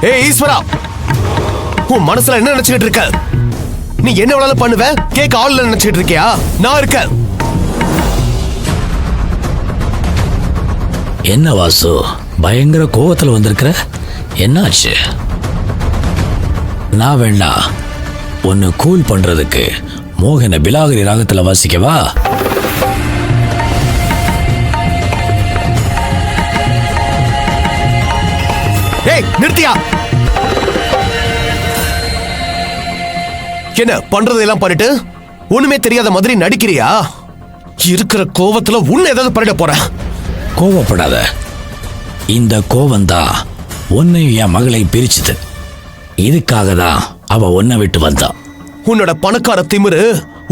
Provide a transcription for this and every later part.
ஏய் ஈஸ்வரா, உன் மனசுல என்ன நினைச்சுக்கிட்டு இருக்க? நீ என்ன வேணாலும் பண்ணுவ, கேட்க ஆள் நினைச்சுக்கிட்டு இருக்கியா? நான் இருக்கேன். என்ன வாசு, பயங்கர கோவத்துல வந்திருக்கிற? என்னாச்சு? நான் வேணா ஒன்னு கூல் பண்றதுக்கு மோகன பிலாகரி ராகத்துல வாசிக்கவா? ஏய் நிறுத்தியா? என்ன பண்றதெல்லாம் பண்ணிட்டு ஒண்ணுமே தெரியாத மாதிரி நடிக்கிறியா? இருக்கிற கோவத்துல உன்னை ஏதாவது பண்ணிட போற. கோவப்படாத. இந்த கோவம்தான் உன்னையும் என் மகளை பிரிச்சுது. இதுக்காக தான் அவ உன்னை விட்டு வந்தா. உன்னோட பணக்கார திமிரு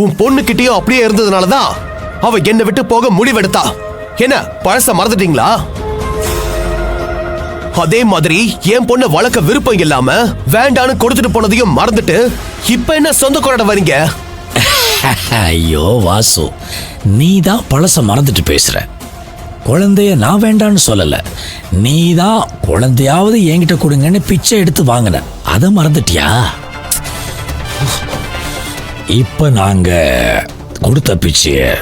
உன் பொண்ணுகிட்டயும் அப்படியே இருந்ததுனாலதான் அவ என்னை விட்டு போக முடிவெடுத்தா. என்ன பழச மறந்துட்டீங்களா? அதே மாதிரி என் பொண்ணை வளர்க்க விருப்பம் இல்லாம வேண்டான்னு கொடுத்துட்டு போனதையும் மறந்துட்டு இப்ப என்ன சொந்த கொண்டாட வரீங்க? ஐயோ வாசு, நீ தான் பழச மறந்துட்டு பேசுற. குழந்தைய நான் வேண்டான்னு சொல்லல, நீ தான் குழந்தையாவது என்கிட்ட கொடுங்கன்னு பிச்சை எடுத்து வாங்கின. அதை மறந்துட்டியா? இப்ப நாங்க கொடுத்த பிச்சைய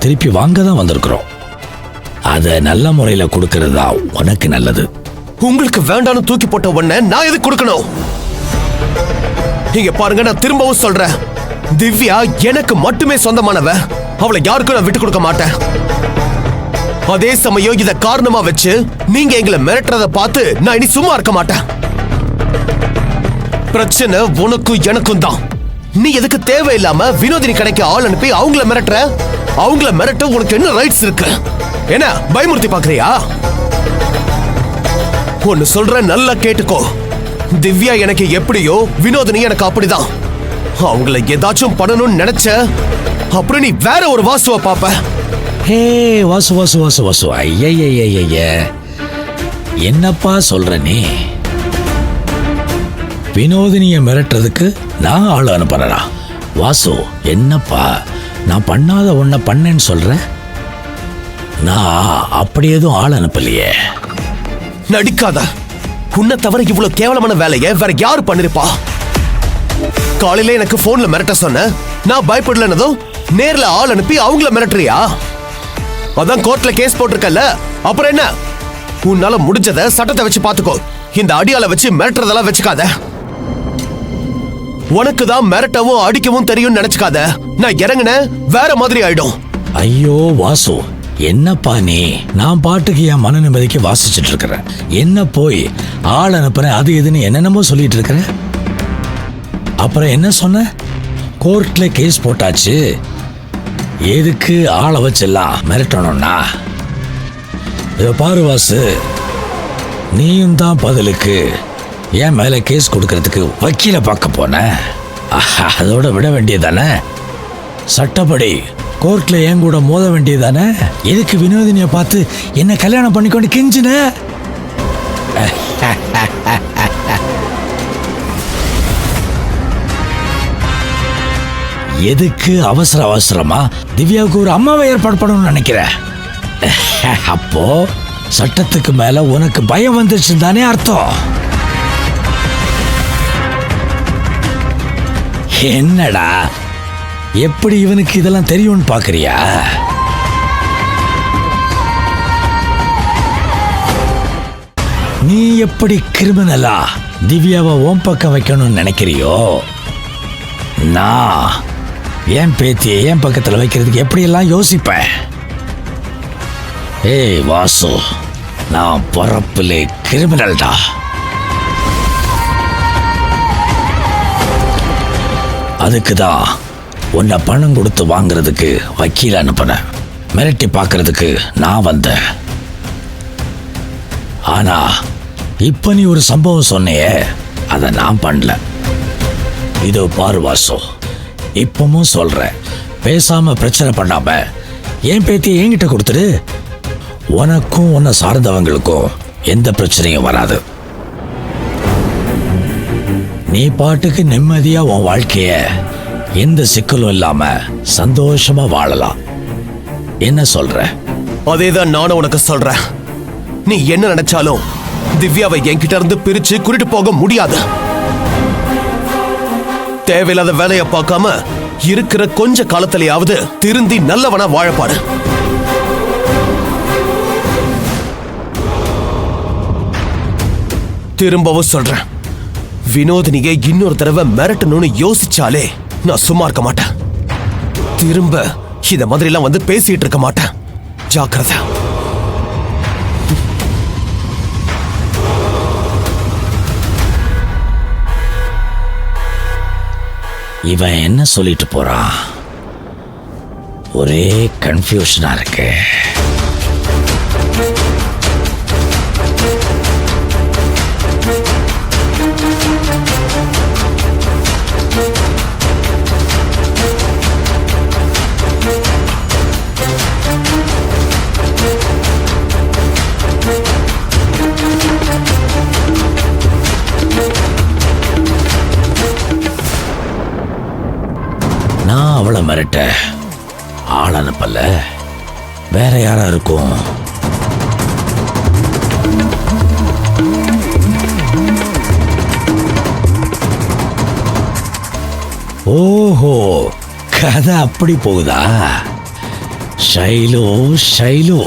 திருப்பி வாங்க தான் வந்திருக்கிறோம். அதை நல்ல முறையில கொடுக்கறது தான் உனக்கு நல்லது. உங்களுக்கு வேண்டான்னு தூக்கி போட்ட உடனே நான் எதுக்கு கொடுக்கணும்? இங்க பாருங்க, நான் திரும்பவும் சொல்றேன், திவ்யா எனக்கு மட்டுமே சொந்தமானவ. அவளை யாருக்கும் நான் விட்டு கொடுக்க மாட்டேன். அதே சமயம் இத காரணமா வச்சு நீங்க எங்களை மிரட்டுறத பார்த்து நான் இனி சும்மா இருக்க மாட்டேன். பிரச்சனை உனக்கும் எனக்கும் தான். நீ எதுக்கு தேவையில்லாம வினோதினி கடைக்கு ஆள் அனுப்பி அவங்கள மிரட்டுற? அவங்கள மிரட்ட உனக்கு என்ன ரைட்ஸ் இருக்கு? என்ன பயமுறுத்தி பாக்குறியா? ஒன்னு சொல்ற, நல்லா கேட்டுக்கோ. திவ்யா எனக்கு எப்படியோ வினோதினி எனக்கு அப்படிதான். அவங்கள ஏதாச்சும் பண்ணணும்னு நினைச்ச அப்புறம் நீ வேற ஒரு வாசுவ பாப்ப. ஹே வாசு வாசு வாசு வாசு, ஐய என்னப்பா சொல்ற நீ? வினோதினிய மிரட்டுறதுக்கு நான் ஆள் அனுப்புறா? வாசு என்னப்பா, நான் பண்ணாத ஒன்ன பண்ணேன்னு சொல்ற? நான் அப்படி எதுவும் ஆள் அனுப்பலையே. நடிக்காத. உன்னை தவிர இவ்வளவு கேவலமான வேலையை வேற யாரு பண்ணிருப்பா? காலையில எனக்கு போன்ல மிரட்ட சொன்ன, நான் பயப்படலன்னதும் நேர்ல ஆள் அனுப்பி அவங்கள மிரட்டுறியா? அதான் கோர்ட்ல கேஸ் போட்டிருக்கல, அப்புறம் என்ன? உன்னால முடிஞ்சத சட்டத்தை வச்சு பாத்துக்கோ. இந்த அடியால வச்சு மிரட்டுறதெல்லாம் வச்சுக்காத. உனக்கு தான் மிரட்டவும் அடிக்கவும் தெரியும் நினைச்சுக்காத. நான் இறங்குன வேற மாதிரி ஆயிடும். ஐயோ வாசு, என்னப்பா நீ? நான் பாட்டுக்கு என் மன நிம்மதிக்கு வாசிச்சுட்டு இருக்கிறேன். என்ன போய் ஆள் அனுப்புறேன் அது இதுன்னு என்னென்னமோ சொல்லிட்டு இருக்கிற. அப்புறம் என்ன சொன்ன? கோர்ட்ல கேஸ் போட்டாச்சு, எதுக்கு ஆளை வச்செல்லாம் மிரட்டணும்னா? இதை பாரு வாசு, நீயும் தான் பதிலுக்கு என் மேல கேஸ் கொடுக்கறதுக்கு வக்கீல பார்க்க போன. அதோட விட வேண்டியதானே? சட்டப்படி கோர்ட்ல என் கூட மோத வேண்டியதானே? எதுக்கு வினோதினிய பார்த்து என்ன கல்யாணம் பண்ணிக்கொண்டு கெஞ்சின? எதுக்கு அவசர அவசரமா திவ்யாவுக்கு ஒரு அம்மாவை ஏற்பாடு பண்ணணும்னு நினைக்கிற? அப்போ சட்டத்துக்கு மேல உனக்கு பயம் வந்துருச்சுன்னு தானே அர்த்தம்? என்னடா, எப்படி இவனுக்கு இதெல்லாம் தெரியும்னு பாக்குறியா? நீ எப்படி கிரிமினலா திவ்யாவை ஓம் பக்கம் வைக்கணும்னு நினைக்கிறியோ, நான் என் பேத்தியை என் பக்கத்துல வைக்கிறதுக்கு எப்படியெல்லாம் யோசிப்பேன். ஏய் வாசு, நான் பிறப்பிலே கிரிமினல்டா. அதுக்குதான் உன்னை பணம் கொடுத்து வாங்குறதுக்கு வக்கீல் அனுப்புனேன். மிரட்டி பார்க்கறதுக்கு நான் வந்தேன். ஆனா இப்ப நீ ஒரு சம்பவம் சொன்னியே, அதை நான் பண்ணல. இதோ பாரு வாசு, இப்பவும் சொல்றேன், பேசாம பிரச்சனை பண்ணாம என் பேத்தியை என்கிட்ட கொடுத்துடு. உனக்கும் உன்னை சார்ந்தவங்களுக்கும் எந்த பிரச்சனையும் வராது. நீ பாட்டுக்கு நிம்மதியா உன் வாழ்க்கைய எந்த சிக்கலும் இல்லாம சந்தோஷமா வாழலாம். என்ன சொல்ற? அதேதான் நானும் உனக்கு சொல்றேன். நீ என்ன நினைச்சாலும் திவ்யாவை என்கிட்ட இருந்து பிரிச்சு கூட்டிட்டு போக முடியாது. தேவையில்லாத வேலையை பார்க்காம இருக்கிற கொஞ்ச காலத்திலேயாவது திருந்தி நல்லவனா வாழப்பாடு. திரும்பவும் சொல்றேன், வினோதினியை இன்னொரு தடவை மிரட்டணும்னு யோசிச்சாலே நான் சும்மா இருக்க மாட்டேன். திரும்ப இத மாதிரி எல்லாம் வந்து பேசிட்டு இருக்க மாட்டேன். ஜாக்கிரதை. இவன் என்ன சொல்லிட்டு போறான்? ஒரே கன்ஃபியூஷனா இருக்கு. நான் அவளை மிரட்ட ஆள் அனுப்பல, வேற யாரா இருக்கும்? ஓஹோ, கதை அப்படி போகுதா? ஷைலு ஷைலு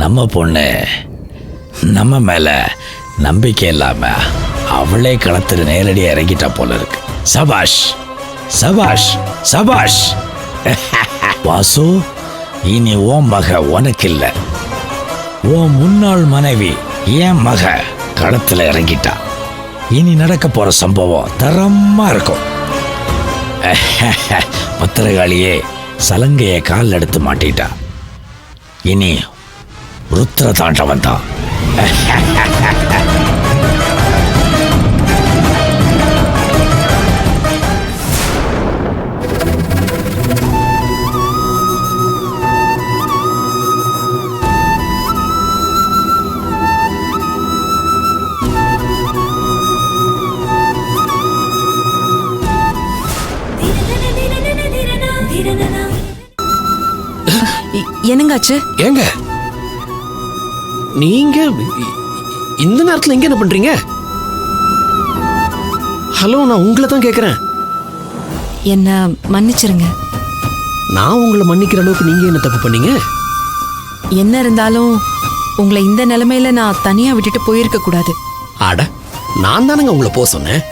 நம்ம பொண்ணு நம்ம மேல நம்பிக்கை இல்லாம அவளே களத்துல நேரடியா இறங்கிட்டா போல இருக்கு. சபாஷ் சபாஷ் சபாஷ். வாசு, இனி ஓம் மக உனக்கு இல்ல, உன் முன்னாள் மனைவி என் மக களத்துல இறங்கிட்டா. இனி நடக்க போற சம்பவம் தரமா இருக்கும். பத்திரகாளியே சலங்கைய கால் எடுத்து மாட்டிட்டா. இனி ருத்ர தாண்டவன் தான். என்னங்காச்சு? ஏங்க நீங்க இந்த நேரத்துல எங்க என்ன பண்றீங்க? ஹலோ, நான் உங்களை தான் கேக்குறேன். என்ன மன்னிச்சிருங்க. நான் உங்களை மன்னிக்கிற அளவுக்கு நீங்க என்ன தப்பு பண்ணீங்க? என்ன இருந்தாலும் உங்களை இந்த நிலைமையில நான் தனியா விட்டுட்டு போயிருக்க கூடாது. அட, நான் தானங்க உங்களை போக சொன்னேன்.